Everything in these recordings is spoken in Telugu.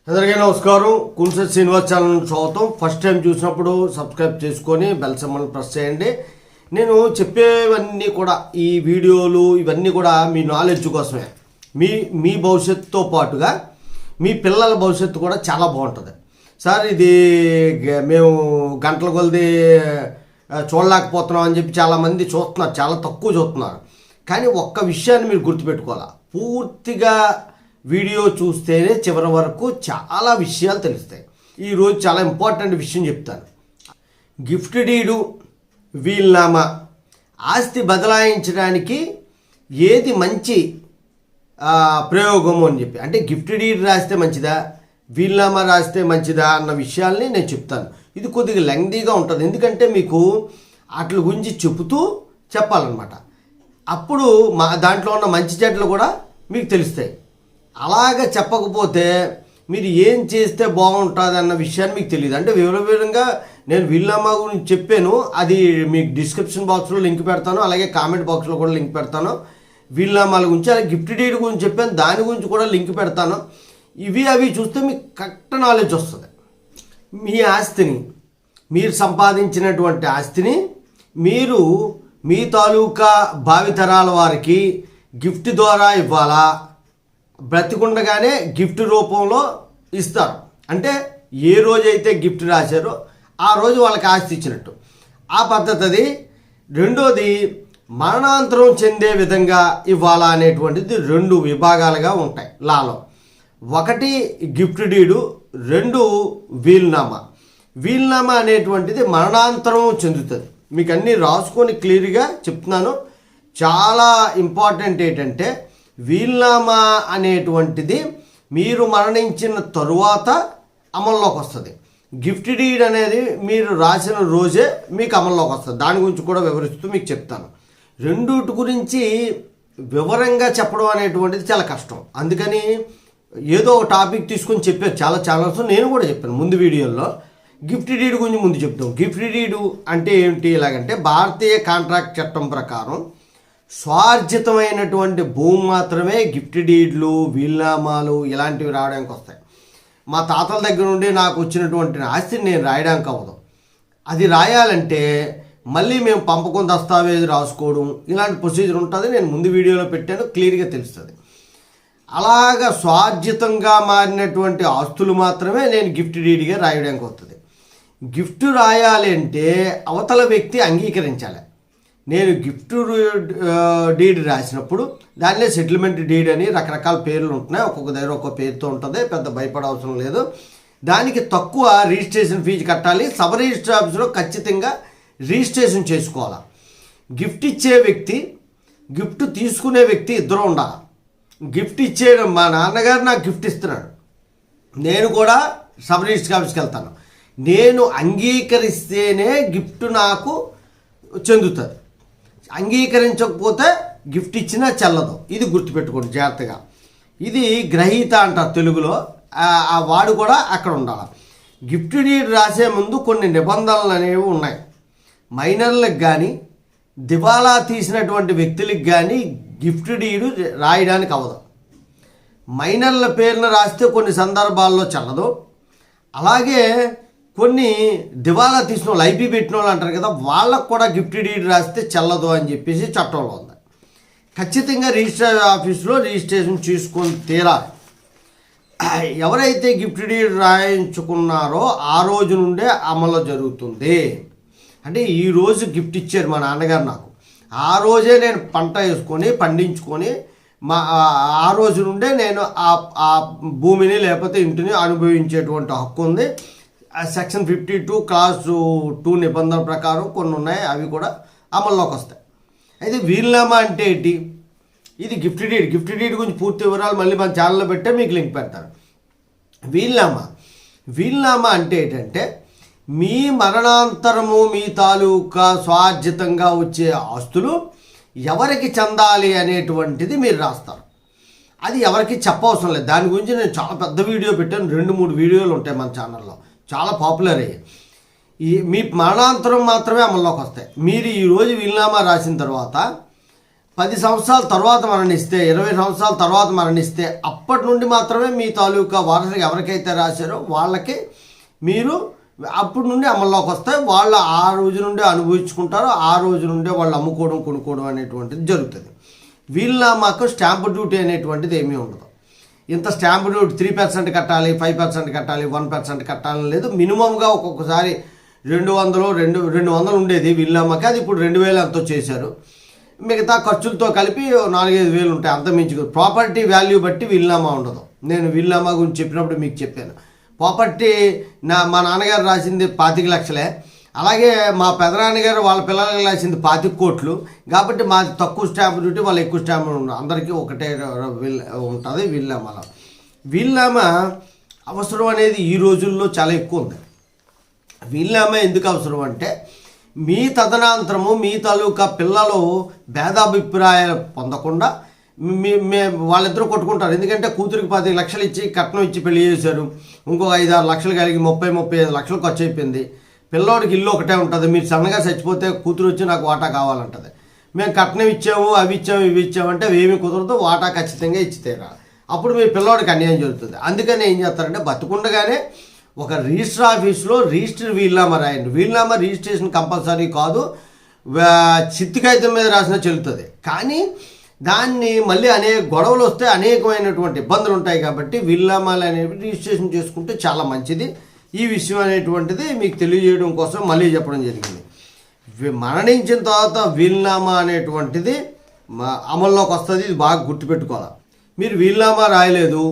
అందరికీ నమస్కారం. కున్సెట్ శ్రీనివాస్ ఛానల్ స్వాగతం. ఫస్ట్ టైం చూసినప్పుడు సబ్స్క్రైబ్ చేసుకొని బెల్ సింబల్ ప్రెస్ చేయండి. నేను చెప్పేవన్నీ కూడా ఈ వీడియోలు ఇవన్నీ కూడా మీ నాలెడ్జ్ కోసమే. మీ భవిష్యత్తుతో పాటుగా మీ పిల్లల భవిష్యత్తు కూడా చాలా బాగుంటుంది. సార్ ఇది మేము గంటల కొలది చూడలేకపోతున్నాం అని చెప్పి చాలామంది చూస్తున్నారు, చాలా తక్కువ చూస్తున్నారు. కానీ ఒక్క విషయాన్ని మీరు గుర్తుపెట్టుకోవాలి, పూర్తిగా వీడియో చూస్తేనే చివరి వరకు చాలా విషయాలు తెలుస్తాయి. ఈరోజు చాలా ఇంపార్టెంట్ విషయం చెప్తాను. గిఫ్ట్ డీడు, వీల్నామా, ఆస్తి బదలాయించడానికి ఏది మంచి ప్రయోగము అని చెప్పి, అంటే గిఫ్ట్ డీడ్ రాస్తే మంచిదా, వీల్నామా రాస్తే మంచిదా అన్న విషయాల్ని నేను చెప్తాను. ఇది కొద్దిగా లెంగ్దీగా ఉంటుంది, ఎందుకంటే మీకు వాటి గురించి చెబుతూ చెప్పాలన్నమాట. అప్పుడు దాంట్లో ఉన్న మంచి చెడ్లు కూడా మీకు తెలుస్తాయి. అలాగ చెప్పకపోతే మీరు ఏం చేస్తే బాగుంటుంది అన్న విషయాన్ని మీకు తెలియదు. అంటే వివరంగా నేను వీల్నామా గురించి చెప్పాను, అది మీకు డిస్క్రిప్షన్ బాక్స్లో లింక్ పెడతాను, అలాగే కామెంట్ బాక్స్లో కూడా లింక్ పెడతాను. వీల్నామాల గురించి, అలాగే గిఫ్ట్ డీడ్ గురించి చెప్పాను, దాని గురించి కూడా లింక్ పెడతాను. అవి చూస్తే మీకు కరెక్ట్ నాలెడ్జ్ వస్తుంది. మీ ఆస్తిని, మీరు సంపాదించినటువంటి ఆస్తిని మీరు మీ తాలూకా భావితరాల వారికి గిఫ్ట్ ద్వారా ఇవ్వాలా, బ్రతికుండగానే గిఫ్ట్ రూపంలో ఇస్తారు. అంటే ఏ రోజైతే గిఫ్ట్ రాశారో ఆ రోజు వాళ్ళకి ఆస్తి ఇచ్చినట్టు ఆ పద్ధతి అది. రెండోది, మరణాంతరం చెందే విధంగా ఇవ్వాలా అనేటువంటిది రెండు విభాగాలుగా ఉంటాయి లాలో. ఒకటి గిఫ్ట్ డీడు, రెండు వీల్నామా. వీల్నామా అనేటువంటిది మరణాంతరం చెందుతుంది. మీకు అన్నీ రాసుకొని క్లియర్గా చెప్తున్నాను. చాలా ఇంపార్టెంట్ ఏంటంటే, వీల్నామా అనేటువంటిది మీరు మరణించిన తరువాత అమల్లోకి వస్తుంది. గిఫ్ట్ డీడ్ అనేది మీరు రాసిన రోజే మీకు అమల్లోకి వస్తుంది. దాని గురించి కూడా వివరిస్తూ మీకు చెప్తాను. రెండుటి గురించి వివరంగా చెప్పడం అనేటువంటిది చాలా కష్టం. అందుకని ఏదో ఒక టాపిక్ తీసుకొని చెప్పారు చాలా ఛానల్స్, నేను కూడా చెప్పాను ముందు వీడియోలో. గిఫ్ట్ డీడ్ గురించి ముందు చెప్తాం. గిఫ్ట్ డీడు అంటే ఏమిటి? ఎలాగంటే భారతీయ కాంట్రాక్ట్ చట్టం ప్రకారం స్వార్జితమైనటువంటి భూమి మాత్రమే గిఫ్ట్ డీడ్లు, వీల్నామాలు ఇలాంటివి రావడానికి వస్తాయి. మా తాతల దగ్గర నుండి నాకు వచ్చినటువంటి ఆస్తిని నేను రాయడానికి అవ్వదు. అది రాయాలంటే మళ్ళీ మేము పంపకం దస్తావేజ్ రాసుకోవడం ఇలాంటి ప్రొసీజర్ ఉంటుంది. నేను ముందు వీడియోలో పెట్టాను, క్లియర్గా తెలుస్తుంది. అలాగా స్వార్జితంగా మారినటువంటి ఆస్తులు మాత్రమే నేను గిఫ్ట్ డీడ్గా రాయడానికి వస్తుంది. గిఫ్ట్ రాయాలి అంటే అవతల వ్యక్తి అంగీకరించాలి. నేను గిఫ్ట్ డీడ్ రాసినప్పుడు దానిలో సెటిల్మెంట్ డీడ్ అని రకరకాల పేర్లు ఉంటున్నాయి, ఒక్కొక్క దగ్గర ఒక్కొక్క పేరుతో ఉంటుంది, పెద్ద భయపడవసరం లేదు. దానికి తక్కువ రిజిస్ట్రేషన్ ఫీజు కట్టాలి. సబ్ రిజిస్టర్ ఆఫీసులో ఖచ్చితంగా రిజిస్ట్రేషన్ చేసుకోవాలి. గిఫ్ట్ ఇచ్చే వ్యక్తి, గిఫ్ట్ తీసుకునే వ్యక్తి ఇద్దరు ఉండాలి. గిఫ్ట్ ఇచ్చేయడం, మా నాన్నగారు నాకు గిఫ్ట్ ఇస్తున్నాడు, నేను కూడా సబ్ రిజిస్టర్ ఆఫీస్కి వెళ్తాను, నేను అంగీకరిస్తేనే గిఫ్ట్ నాకు చెందుతుంది. అంగీకరించకపోతే గిఫ్ట్ ఇచ్చినా చెల్లదు. ఇది గుర్తుపెట్టుకోండి జాగ్రత్తగా. ఇది గ్రహీత అంటారు తెలుగులో, ఆ వాడు కూడా అక్కడ ఉండాలి. గిఫ్ట్ డీడ్ రాసే ముందు కొన్ని నిబంధనలు అనేవి ఉన్నాయి. మైనర్లకు కానీ దివాలా తీసినటువంటి వ్యక్తులకు కానీ గిఫ్ట్ డీడు రాయడానికి అవ్వదు. మైనర్ల పేరును రాస్తే కొన్ని సందర్భాల్లో చెల్లదు. అలాగే కొన్ని దివాలా తీసిన వాళ్ళు, ఐపీ పెట్టిన వాళ్ళు అంటారు కదా, వాళ్ళకు కూడా గిఫ్ట్ డీడ్ రాస్తే చెల్లదు అని చెప్పేసి చట్టంలో ఉంది. ఖచ్చితంగా రిజిస్టర్ ఆఫీస్లో రిజిస్ట్రేషన్ చేసుకొని తీరాలి. ఎవరైతే గిఫ్ట్ డీడ్ రాయించుకున్నారో ఆ రోజు నుండే అమలు జరుగుతుంది. అంటే ఈరోజు గిఫ్ట్ ఇచ్చారు మా నాన్నగారు నాకు, ఆ రోజే నేను పంట వేసుకొని పండించుకొని ఆ రోజు నుండే నేను ఆ భూమిని లేకపోతే ఇంటిని అనుభవించేటువంటి హక్కు ఉంది. సెక్షన్ 52 క్లాస్ 2 నిబంధనల ప్రకారం కొన్ని ఉన్నాయి, అవి కూడా అమల్లోకి వస్తాయి. అయితే వీల్నామా అంటే ఏంటి? ఇది గిఫ్ట్ డీడ్ గురించి పూర్తి వివరాలు మళ్ళీ మన ఛానల్లో పెట్టే మీకు లింక్ పెడతాను. వీల్నామా అంటే ఏంటంటే, మీ మరణాంతరము మీ తాలూకా స్వార్జితంగా వచ్చే ఆస్తులు ఎవరికి చెందాలి అనేటువంటిది మీరు రాస్తారు. అది ఎవరికి చెప్పవసరం లేదు. దాని గురించి నేను చాలా పెద్ద వీడియో పెట్టాను, 2-3 వీడియోలు ఉంటాయి మన ఛానల్లో, చాలా పాపులర్ అయ్యాయి. మీ మరణాంతరం మాత్రమే అమల్లోకి వస్తాయి. మీరు ఈరోజు వీల్నామా రాసిన తర్వాత 10 సంవత్సరాల తర్వాత మరణిస్తే, 20 సంవత్సరాల తర్వాత మరణిస్తే అప్పటి నుండి మాత్రమే మీ తాలూకా వారసులు ఎవరికైతే రాశారో వాళ్ళకి మీరు అప్పటి నుండి అమల్లోకి వస్తాయి. వాళ్ళు ఆ రోజు నుండి అనుభవించుకుంటారు, ఆ రోజు నుండే వాళ్ళు అమ్ముకోవడం కొనుక్కోవడం అనేటువంటిది జరుగుతుంది. వీలునామాకు స్టాంపు డ్యూటీ అనేటువంటిది ఏమీ ఉండదు. ఇంత స్టాంపు డ్యూటీ 3% కట్టాలి, 5% కట్టాలి, 1% కట్టాలని లేదు. మినిమంగా ఒక్కొక్కసారి 200 ఉండేది వీలునామాకి, అది ఇప్పుడు 2000 ఎంతో చేశారు. మిగతా ఖర్చులతో కలిపి 4-5 వేలు ఉంటాయి, అంత మించి. ప్రాపర్టీ వాల్యూ బట్టి వీలునామా ఉండదు. నేను వీలునామా గురించి చెప్పినప్పుడు మీకు చెప్పాను. ప్రాపర్టీ మా నాన్నగారు రాసింది 25 లక్షలే, అలాగే మా పెదనాన్నగారు వాళ్ళ పిల్లలకి రాసింది 25 కోట్లు. కాబట్టి మాది తక్కువ స్టాంప్ డ్యూటీ, వాళ్ళు ఎక్కువ స్టాంప్ ఉండదు, అందరికీ ఒకటే ఉంటుంది వీలునామాలో. వీలునామా అవసరం అనేది ఈ రోజుల్లో చాలా ఎక్కువ ఉంది. వీలునామా ఎందుకు అవసరం అంటే మీ తదనంతరము మీ తాలూకా పిల్లలు భేదాభిప్రాయాలు పొందకుండా వాళ్ళిద్దరూ కొట్టుకుంటారు. ఎందుకంటే కూతురికి 10 లక్షలు ఇచ్చి కట్నం ఇచ్చి పెళ్లి చేశారు, ఇంకొక 5-6 లక్షలు కలిగి 30-35 లక్షలు ఖర్చు అయిపోయింది. పిల్లోడికి ఇల్లు ఒకటే ఉంటుంది. మీరు సన్నగా చచ్చిపోతే కూతురు వచ్చి నాకు వాటా కావాలంటుంది. మేము కట్నం ఇచ్చాము, అవి ఇచ్చాము, ఇవి ఇచ్చామంటే అవి ఏమీ కుదరదు, వాటా ఖచ్చితంగా ఇచ్చి తీరాలి. అప్పుడు మీ పిల్లోడికి అన్యాయం జరుగుతుంది. అందుకని ఏం చేస్తారంటే బతుకుండగానే ఒక రిజిస్టర్ ఆఫీస్లో రిజిస్టర్ వీలునామా రాయండి. వీలునామా రిజిస్ట్రేషన్ కంపల్సరీ కాదు, చిత్తు కాగితం మీద రాసినా చెల్లుతుంది. కానీ దాన్ని మళ్ళీ అనేక గొడవలు వస్తే అనేకమైనటువంటి ఇబ్బందులు ఉంటాయి. కాబట్టి వీలునామాలు అనేవి రిజిస్ట్రేషన్ చేసుకుంటే చాలా మంచిది. ఈ విషయం అనేటువంటిది మీకు తెలియజేయడం కోసం మళ్ళీ చెప్పడం జరిగింది. మరణించిన తర్వాత వీలునామా అనేటువంటిది అమల్లోకి వస్తుంది. ఇది బాగా గుర్తుపెట్టుకోవాలి. మీరు వీలునామా రాయలేదు,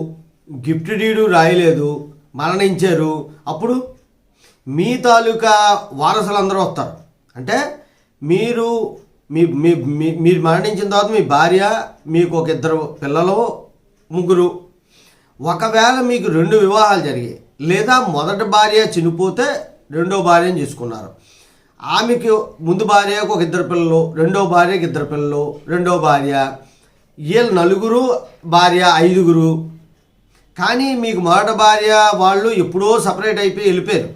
గిఫ్ట్ డీడు రాయలేదు, మరణించారు, అప్పుడు మీ తాలూకా వారసులందరూ వస్తారు. అంటే మీరు మీరు మరణించిన తర్వాత మీ భార్య, మీకు ఒక 2 పిల్లలు, 3. ఒకవేళ మీకు 2 వివాహాలు జరిగాయి, లేదా మొదటి భార్య చనిపోతే రెండో భార్యను చేసుకున్నారు, ఆమెకి ముందు భార్యకు ఒక 2 పిల్లలు, రెండో భార్యకి 2 పిల్లలు, రెండో భార్య, వీళ్ళు 4 భార్య 5. కానీ మీకు మొదటి భార్య వాళ్ళు ఎప్పుడో సపరేట్ అయిపోయి వెళ్ళిపోయారు,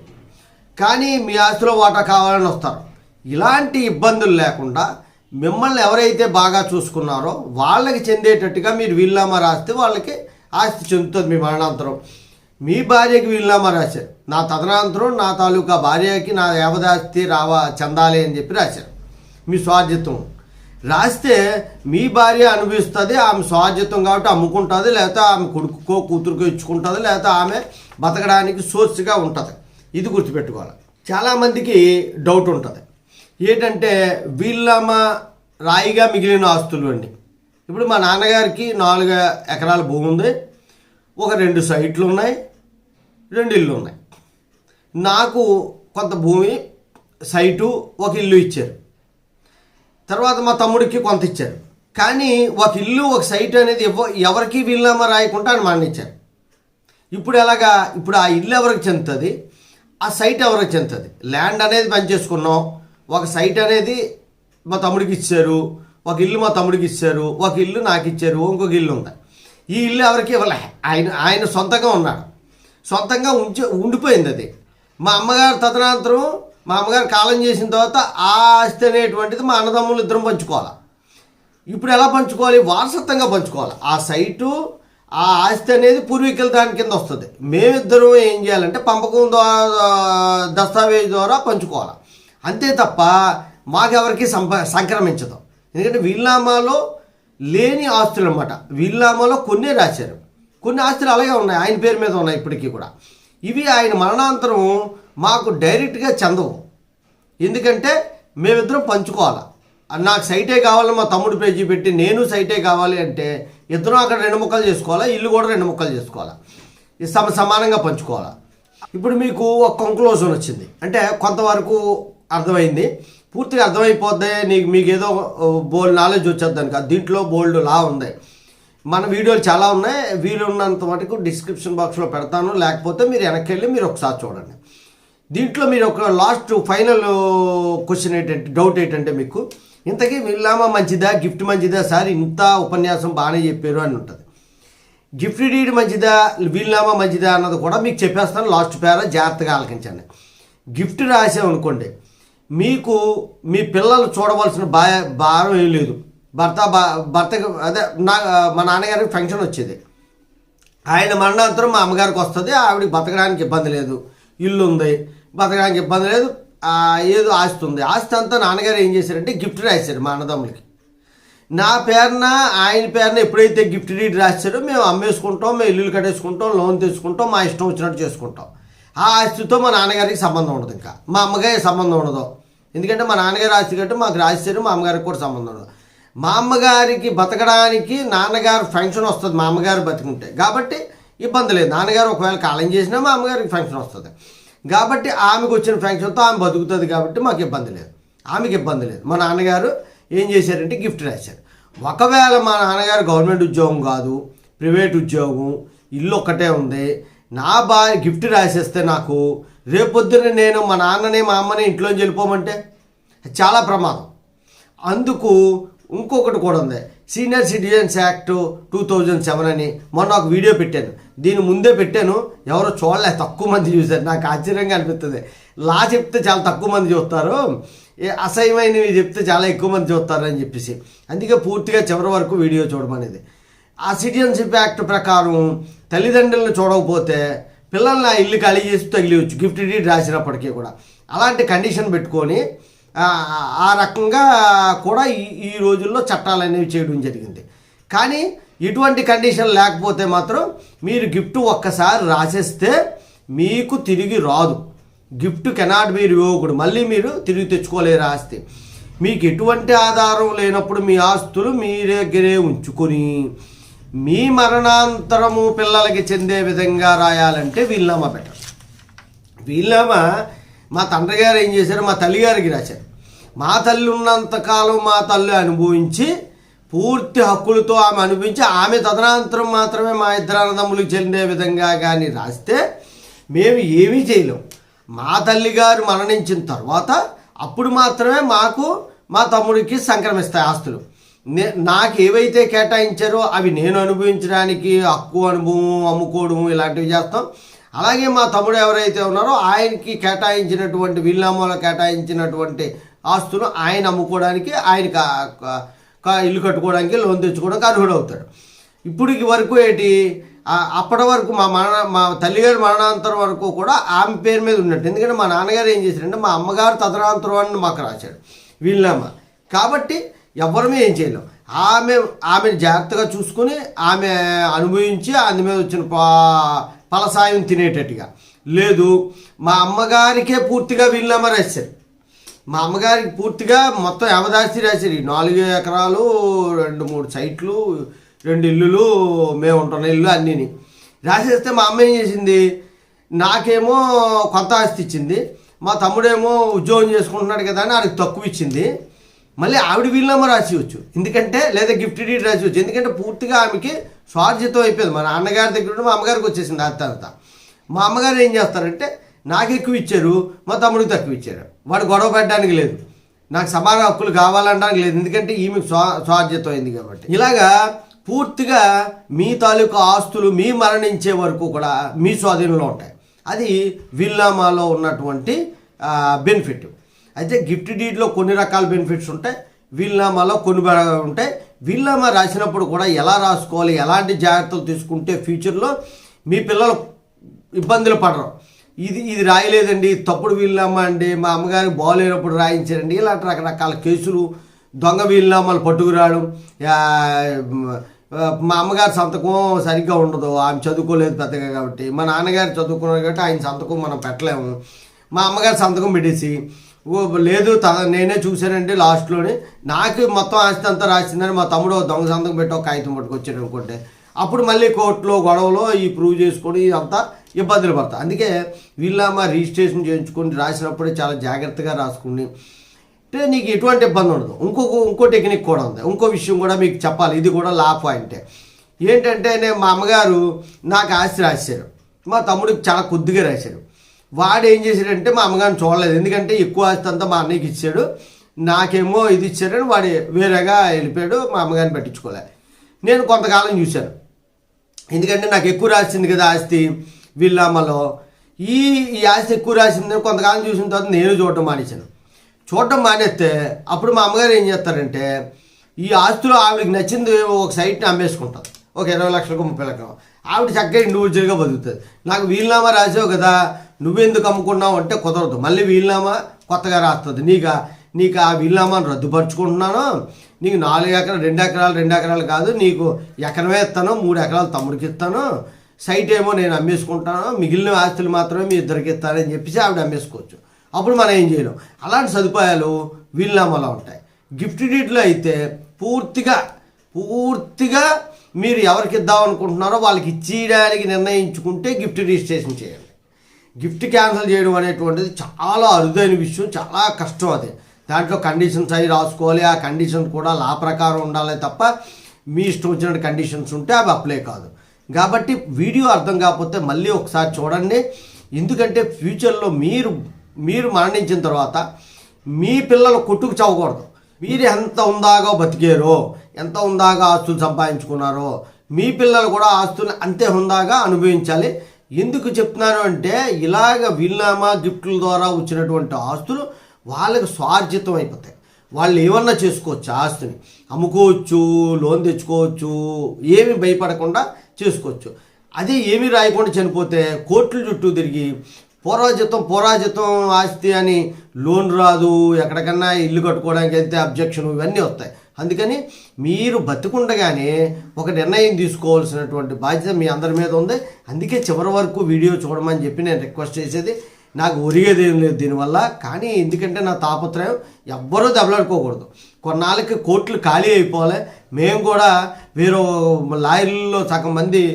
కానీ మీ ఆస్తిలో వాటా కావాలని వస్తారు. ఇలాంటి ఇబ్బందులు లేకుండా మిమ్మల్ని ఎవరైతే బాగా చూసుకున్నారో వాళ్ళకి చెందేటట్టుగా మీరు వీలునామా రాస్తే వాళ్ళకి ఆస్తి చెందుతుంది మీ మరణాంతరం. మీ భార్యకి వీలునామా రాశారు, నా తదనంతరం నా తాలూకా భార్యకి నా యావదాస్తి చెందాలి అని చెప్పి రాశారు. మీ స్వార్జితం రాస్తే మీ భార్య అనుభవిస్తుంది, ఆమె స్వార్జితం కాబట్టి అమ్ముకుంటుంది, లేకపోతే ఆమె కొడుకో కూతురుకో ఇచ్చుకుంటుంది, లేకపోతే ఆమె బతకడానికి సోర్స్గా ఉంటుంది. ఇది గుర్తుపెట్టుకోవాలి. చాలామందికి డౌట్ ఉంటుంది ఏంటంటే వీలునామా రాయిగా మిగిలిన ఆస్తులు అండి. ఇప్పుడు మా నాన్నగారికి 4 ఎకరాల భూమి ఉంది, ఒక 2 సైట్లు ఉన్నాయి, 2 ఇళ్ళు ఉన్నాయి. నాకు కొంత భూమి, సైటు, ఒక ఇల్లు ఇచ్చారు. తర్వాత మా తమ్ముడికి కొంత ఇచ్చారు. కానీ ఒక ఇల్లు ఒక సైట్ అనేది ఎవరికి వీలునామా రాయకుండా అని మరణించారు. ఇప్పుడు ఎలాగా? ఇప్పుడు ఆ ఇల్లు ఎవరికి చెందుతుంది, ఆ సైట్ ఎవరికి చెందుతుంది? ల్యాండ్ అనేది పనిచేసుకున్నాం, ఒక సైట్ అనేది మా తమ్ముడికి ఇచ్చారు, ఒక ఇల్లు మా తమ్ముడికి ఇచ్చారు, ఒక ఇల్లు నాకు ఇచ్చారు, ఇంకొక ఇల్లు ఉంది. ఈ ఇల్లు ఎవరికి ఇవ్వలే, ఆయన సొంతంగా ఉన్నాడు, సొంతంగా ఉండిపోయింది అది. మా అమ్మగారు తదనంతరం మా అమ్మగారు కాలం చేసిన తర్వాత ఆ ఆస్తి అనేటువంటిది మా అన్నదమ్ములు 2 పంచుకోవాలి. ఇప్పుడు ఎలా పంచుకోవాలి? వారసత్వంగా పంచుకోవాలి. ఆ సైటు ఆ ఆస్తి అనేది పూర్వీకుల దాని కింద వస్తుంది. మేమిద్దరం ఏం చేయాలంటే పంపకం దస్తావేజ్ ద్వారా పంచుకోవాలి, అంతే తప్ప మాకెవరికి సంక్రమించదు. ఎందుకంటే వీలునామాలో లేని ఆస్తులు అన్నమాట. వీలునామాలో కొన్ని రాశారు, కొన్ని ఆస్తులు అలాగే ఉన్నాయి, ఆయన పేరు మీద ఉన్నాయి ఇప్పటికీ కూడా. ఇవి ఆయన మరణాంతరం మాకు డైరెక్ట్గా చెందవు. ఎందుకంటే మేమిద్దరం పంచుకోవాలి. నాకు సైటే కావాలని మా తమ్ముడు పేజీ పెట్టి నేను సైటే కావాలి అంటే ఇద్దరం అక్కడ 2 ముక్కలు చేసుకోవాలా, ఇల్లు కూడా 2 ముక్కలు చేసుకోవాలా, సమానంగా పంచుకోవాలా. ఇప్పుడు మీకు ఒక కంక్లూజన్ వచ్చింది అంటే కొంతవరకు అర్థమైంది, పూర్తిగా అర్థమైపోద్ది, మీకు ఏదో బోల్డ్ నాలెడ్జ్ వచ్చేది దానికి. దీంట్లో బోల్డ్ లా ఉంది. మన వీడియోలు చాలా ఉన్నాయి, వీలున్నంత మటుకు డిస్క్రిప్షన్ బాక్స్లో పెడతాను, లేకపోతే మీరు వెనక్కి వెళ్ళి మీరు ఒకసారి చూడండి. దీంట్లో మీరు ఒక లాస్ట్ ఫైనల్ క్వశ్చన్ ఏంటంటే, డౌట్ ఏంటంటే మీకు ఇంతకీ వీలునామా మంచిదా, గిఫ్ట్ మంచిదా సార్, ఇంత ఉపన్యాసం బాగానే చెప్పారు అని ఉంటుంది. గిఫ్ట్ డీడ్ మంచిదా, వీలునామా మంచిదా అన్నది కూడా మీకు చెప్పేస్తాను. లాస్ట్ పేర జాగ్రత్తగా ఆలకించండి. గిఫ్ట్ రాసామనుకోండి, మీకు మీ పిల్లలు చూడవలసిన భారం ఏం లేదు. భర్తకి అదే మా నాన్నగారికి ఫంక్షన్ వచ్చేది. ఆయన మరణాంతరం మా అమ్మగారికి వస్తుంది. ఆవిడకి బతకడానికి ఇబ్బంది లేదు, ఇల్లు ఉంది, బతకడానికి ఇబ్బంది లేదు, ఏదో ఆస్తి ఉంది. ఆస్తి అంతా నాన్నగారు ఏం చేశారంటే గిఫ్ట్ రాశారు మా అన్నదమ్ములకి. నా పేరున ఆయన పేరున ఎప్పుడైతే గిఫ్ట్ డీడ్ రాశారో మేము అమ్మేసుకుంటాం, మేము ఇల్లులు కట్టేసుకుంటాం, లోన్ తెచ్చుకుంటాం, మా ఇష్టం వచ్చినట్టు చేసుకుంటాం. ఆ ఆస్తితో మా నాన్నగారికి సంబంధం ఉండదు, ఇంకా మా అమ్మగారికి సంబంధం ఉండదు. ఎందుకంటే మా నాన్నగారి ఆస్తి కంటే మాకు రాశారు, మా అమ్మగారికి కూడా సంబంధం ఉండదు. మా అమ్మగారికి బతకడానికి నాన్నగారు ఫంక్షన్ వస్తుంది మా అమ్మగారు బతికుంటే, కాబట్టి ఇబ్బంది లేదు. నాన్నగారు ఒకవేళ కాలం చేసినా మా అమ్మగారికి ఫంక్షన్ వస్తుంది కాబట్టి ఆమెకు వచ్చిన ఫంక్షన్తో ఆమె బతుకుతుంది కాబట్టి మాకు ఇబ్బంది లేదు, ఆమెకి ఇబ్బంది లేదు. మా నాన్నగారు ఏం చేశారంటే గిఫ్ట్ రాశారు. ఒకవేళ మా నాన్నగారు గవర్నమెంట్ ఉద్యోగం కాదు, ప్రైవేట్ ఉద్యోగం, ఇల్లు ఒక్కటే ఉంది, నా భార్య గిఫ్ట్ రాసేస్తే నాకు రేపొద్దున నేను మా నాన్నని మా అమ్మని ఇంట్లోంచి వెళ్ళిపోమంటే చాలా ప్రమాదం. అందుకు ఇంకొకటి కూడా ఉంది, సీనియర్ సిటిజన్స్ యాక్ట్ 2007 అని మొన్న ఒక వీడియో పెట్టాను. దీని ముందే పెట్టాను, ఎవరో చూడలే, తక్కువ మంది చూశారు. నాకు ఆశ్చర్యంగా అనిపిస్తుంది. లా చెప్తే చాలా తక్కువ మంది చూస్తారు, అసహ్యమైనవి చెప్తే చాలా ఎక్కువ మంది చూస్తారు అని చెప్పేసి, అందుకే పూర్తిగా చివరి వరకు వీడియో చూడమనేది. ఆ సిటిజన్షిప్ యాక్ట్ ప్రకారం తల్లిదండ్రులను చూడకపోతే పిల్లల్ని ఆ ఇల్లు ఖాళీ చేసి తగిలివచ్చు గిఫ్ట్ డీడ్ రాసినప్పటికీ కూడా. అలాంటి కండిషన్ పెట్టుకొని ఆ రకంగా కూడా ఈ రోజుల్లో చట్టాలు అనేవి చేయడం జరిగింది. కానీ ఇటువంటి కండిషన్ లేకపోతే మాత్రం మీరు గిఫ్ట్ ఒక్కసారి రాసేస్తే మీకు తిరిగి రాదు. గిఫ్ట్ కెనాట్ బి రివోక్డ్, మళ్ళీ మీరు తిరిగి తెచ్చుకోలేరు ఆస్తి. మీకు ఎటువంటి ఆధారం లేనప్పుడు మీ ఆస్తులు మీ దగ్గరే ఉంచుకొని మీ మరణాంతరము పిల్లలకి చెందే విధంగా రాయాలంటే వీలునామా పెట్టారు. వీలునామా మా తండ్రి గారు ఏం చేశారు, మా తల్లిగారికి రాశారు. మా తల్లి ఉన్నంతకాలం మా తల్లి అనుభవించి పూర్తి హక్కులతో ఆమె అనుభవించి ఆమె తదనంతరం మాత్రమే మా ఇద్దరు అన్నదమ్ములకు చెందే విధంగా కానీ రాస్తే మేము ఏమీ చేయలేం. మా తల్లిగారు మరణించిన తర్వాత అప్పుడు మాత్రమే మాకు మా తమ్ముడికి సంక్రమిస్తాయి ఆస్తులు. నాకు ఏవైతే కేటాయించారో అవి నేను అనుభవించడానికి హక్కు, అనుభవం, అమ్ముకోవడం ఇలాంటివి చేస్తాం. అలాగే మా తమ్ముడు ఎవరైతే ఉన్నారో ఆయనకి కేటాయించినటువంటి వీలునామాలో కేటాయించినటువంటి ఆస్తులు ఆయన అమ్ముకోవడానికి, ఆయనకి ఇల్లు కట్టుకోవడానికి, లోన్ తెచ్చుకోవడానికి అర్హుడు అవుతాడు. ఇప్పటికి వరకు ఏంటి, అప్పటి వరకు మా తల్లిగారి మరణాంతరం వరకు కూడా ఆమె పేరు మీద ఉన్నట్టు. ఎందుకంటే మా నాన్నగారు ఏం చేశారంటే మా అమ్మగారు తదనంతరం అని మాకు రాశాడు వీలునామా. కాబట్టి ఎవరమే ఏం చేయలేం. ఆమెను జాగ్రత్తగా చూసుకుని ఆమె అనుభవించి అందు మీద వచ్చిన ఫలసాయం తినేటట్టుగా. లేదు, మా అమ్మగారికే పూర్తిగా వీలునామా రాశారు. మా అమ్మగారికి పూర్తిగా మొత్తం యావదాస్తి రాశారు. 4 ఎకరాలు, 2-3 సైట్లు, 2 ఇల్లులు, మేము ఉంటున్న ఇల్లు అన్నీని రాసేస్తే మా అమ్మ ఏం చేసింది, నాకేమో కొంత ఆస్తి ఇచ్చింది, మా తమ్ముడేమో ఉద్యోగం చేసుకుంటున్నాడు కదా అని ఆడికి తక్కువ ఇచ్చింది. మళ్ళీ ఆవిడ వీలునామా రాసివచ్చు, ఎందుకంటే లేదా గిఫ్ట్ డీడ్ రాసివచ్చు. ఎందుకంటే పూర్తిగా ఆమెకి స్వార్జితం అయిపోయింది. మా నాన్నగారి దగ్గర మా అమ్మగారికి వచ్చేసింది ఆ తర్వాత. మా అమ్మగారు ఏం చేస్తారంటే నాకు ఎక్కువ ఇచ్చారు, మా తమ్ముడికి తక్కువ ఇచ్చారు. వాడు గొడవ పెట్టడానికి లేదు, నాకు సమాన హక్కులు కావాలనడానికి లేదు, ఎందుకంటే ఈమెకు స్వార్జితం అయింది కాబట్టి. ఇలాగా పూర్తిగా మీ తాలూకా ఆస్తులు మీ మరణించే వరకు కూడా మీ స్వాధీనంలో ఉంటాయి. అది వీలునామాలో ఉన్నటువంటి బెనిఫిట్. అయితే గిఫ్ట్ డీడ్లో కొన్ని రకాల బెనిఫిట్స్ ఉంటాయి, వీలునామాలో కొన్ని ఉంటాయి. వీలునామా రాసినప్పుడు కూడా ఎలా రాసుకోవాలి, ఎలాంటి జాగ్రత్తలు తీసుకుంటే ఫ్యూచర్లో మీ పిల్లలు ఇబ్బందులు పడరు. ఇది రాయలేదండి, తప్పుడు వీలునామా అండి, మా అమ్మగారికి బాగోలేనప్పుడు రాయించారండి, ఇలాంటి రకరకాల కేసులు, దొంగ వీలునామాలు పట్టుకురావడం. మా అమ్మగారి సంతకం సరిగ్గా ఉండదు, ఆమె చదువుకోలేదు పెద్దగా కాబట్టి. మా నాన్నగారు చదువుకున్నారు కాబట్టి ఆయన సంతకం మనం పెట్టలేము. మా అమ్మగారి సంతకం పెట్టేసి లేదు నేనే చూశానండి లాస్ట్లోనే నాకు మొత్తం ఆస్తి అంతా రాసిందని మా తమ్ముడు దొంగ సంతకం పెట్టి ఒక కాగితం పట్టుకొచ్చాడు అనుకుంటే అప్పుడు మళ్ళీ కోర్టులో గొడవలో ఈ ప్రూవ్ చేసుకొని అంతా ఇబ్బందులు పడతాయి. అందుకే వీలునామా రిజిస్ట్రేషన్ చేయించుకొని రాసినప్పుడే చాలా జాగ్రత్తగా రాసుకుని అంటే నీకు ఎటువంటి ఇబ్బంది ఉండదు. ఇంకో టెక్నిక్ కూడా ఉంది, ఇంకో విషయం కూడా మీకు చెప్పాలి, ఇది కూడా లా పాయింటే. ఏంటంటే మా అమ్మగారు నాకు ఆస్తి రాశారు, మా తమ్ముడికి చాలా కొద్దిగా రాశారు. వాడు ఏం చేశాడంటే మా అమ్మగారిని చూడలేదు, ఎందుకంటే ఎక్కువ ఆస్తి అంతా మా అన్నయ్యకి ఇచ్చాడు, నాకేమో ఇది ఇచ్చాడని వాడు వేరేగా వెళ్ళిపోయాడు, మా అమ్మగారిని పట్టించుకోలే. నేను కొంతకాలం చూశాను, ఎందుకంటే నాకు ఎక్కువ రాసింది కదా ఆస్తి వీలునామాలో, ఈ ఆస్తి ఎక్కువ రాసిందని కొంతకాలం చూసిన తర్వాత నేను చూడటం మానేశాను. చూడటం మానేస్తే అప్పుడు మా అమ్మగారు ఏం చేస్తారంటే ఈ ఆస్తులు ఆవిడకి నచ్చింది ఒక సైట్ని అమ్మేసుకుంటుంది, ఒక 20 లక్షలకు 30 లక్షలకు. ఆవిడ చక్కగా ఇండివిజువల్గా బతుకుతుంది. నాకు వీలునామా రాసావు కదా, నువ్వెందుకు అమ్ముకున్నావు అంటే కుదరదు, మళ్ళీ వీలునామా కొత్తగా రాస్తుంది. నీకు ఆ వీలునామాను రద్దుపరుచుకుంటున్నాను, నీకు 4 ఎకరాలు 2 ఎకరాలు కాదు, నీకు ఎకరమే ఇస్తాను, 3 ఎకరాలు తమ్ముడికి ఇస్తాను, సైట్ ఏమో నేను అమ్మేసుకుంటాను, మిగిలిన ఆస్తులు మాత్రమే మీ ఇద్దరికి ఇస్తానని చెప్పేసి ఆవిడ అమ్మేసుకోవచ్చు. అప్పుడు మనం ఏం చేయలేం. అలాంటి సదుపాయాలు వీలునామాలో ఉంటాయి. గిఫ్ట్ డీడ్లో అయితే పూర్తిగా మీరు ఎవరికి ఇద్దాం అనుకుంటున్నారో వాళ్ళకి ఇచ్చేయడానికి నిర్ణయించుకుంటే గిఫ్ట్ రిజిస్ట్రేషన్ చేయండి. గిఫ్ట్ క్యాన్సిల్ చేయడం అనేటువంటిది చాలా అరుదైన విషయం, చాలా కష్టం. అది దాంట్లో కండిషన్స్ అవి రాసుకోవాలి, ఆ కండిషన్స్ కూడా లా ప్రకారం ఉండాలి తప్ప మీ ఇష్టం వచ్చిన కండిషన్స్ ఉంటే అవి అప్లై కాదు. కాబట్టి వీడియో అర్థం కాకపోతే మళ్ళీ ఒకసారి చూడండి. ఎందుకంటే ఫ్యూచర్లో మీరు మరణించిన తర్వాత మీ పిల్లలు కొట్టుకు చావకూడదు. మీరు ఎంత ఉందాగా బతికారో, ఎంత ఉందాగా ఆస్తులు సంపాదించుకున్నారో, మీ పిల్లలు కూడా ఆస్తులు అంతే హుందాగా అనుభవించాలి. ఎందుకు చెప్తున్నాను అంటే ఇలాగ వీలునామా గిఫ్ట్ల ద్వారా వచ్చినటువంటి ఆస్తులు వాళ్ళకి స్వార్జితం అయిపోతాయి. వాళ్ళు ఏమన్నా చేసుకోవచ్చు, ఆస్తిని అమ్ముకోవచ్చు, లోన్ తెచ్చుకోవచ్చు, ఏమి భయపడకుండా చేసుకోవచ్చు. అదే ఏమీ రాయకుండా చనిపోతే కోర్టుల చుట్టూ తిరిగి పోరాజితం ఆస్తి అని లోన్ రాదు, ఎక్కడికన్నా ఇల్లు కట్టుకోవడానికి వెళ్తే అబ్జెక్షన్, ఇవన్నీ వస్తాయి. అందుకని మీరు బతికుండగానే ఒక నిర్ణయం తీసుకోవాల్సినటువంటి బాధ్యత మీ అందరి మీద ఉంది. అందుకే చివరి వరకు వీడియో చూడమని చెప్పి నేను రిక్వెస్ట్ చేసేది. నాకు ఒరిగేది ఏం లేదు దీనివల్ల, కానీ ఎందుకంటే నా తాపత్రయం ఎవ్వరూ దెబ్బలాడుకోకూడదు. కొన్నాళ్ళకి కోర్టులు ఖాళీ అయిపోవాలి, మేము కూడా వేరే లాయర్లలో సగం మంది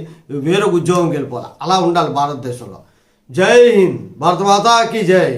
వేరే ఉద్యోగంకి వెళ్ళిపోవాలి. అలా ఉండాలి భారతదేశంలో. జై హింద్, భారత మాతాకి జై.